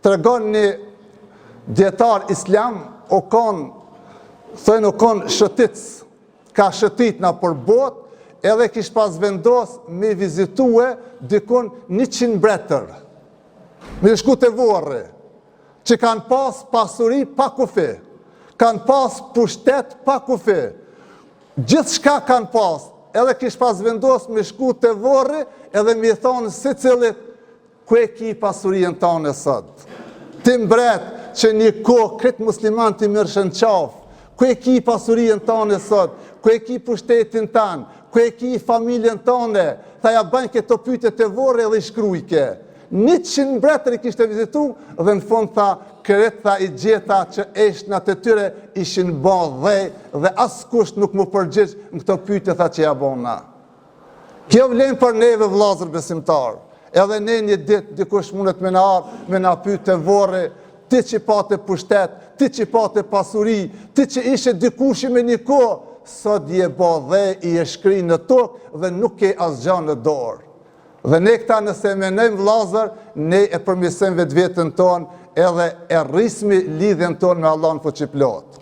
tregon një djetar islam, o konë shëtic, ka shëtit na për bot, edhe kish pas vendos me vizitue dikon 100 mbretër, me shku të vorë, që kanë pas pasuri pa kufi, kanë pas pushtet pa kufi, gjithë shka kanë pas, edhe kish pas vendos me shku të vorë, edhe me thonë si cilit, ku e ki pasurien tane sot? Ti mbret që një kohë kretë musliman të mërshën qafë, ku e ki pasurien tane sot, ku e ki pushtetin tanë, ku e ki familjen tane, tha ja banjë këto pyte të vorë edhe i shkrujke. 100 mbretër i kishte vizitu dhe në fund tha, kërët tha i gjeta që eshnat të tyre ishin bon dhe askusht nuk mu përgjith në këto pyte tha që ja bona. Kjo vlen për neve vllazër besimtar. Edhe ne një ditë dikush mundet me na pyet të vorë, ti që pate pushtet, ti që pate pasuri, ti që ishe dikushi me një kohë, sot je bo dhe i e shkri në tokë dhe nuk ke asgja në dorë. Dhe ne këta nëse menojmë vllazër, ne e përmirësojmë vetveten tonë edhe e rrismi lidhjen tonë me Allahun fuqiplot.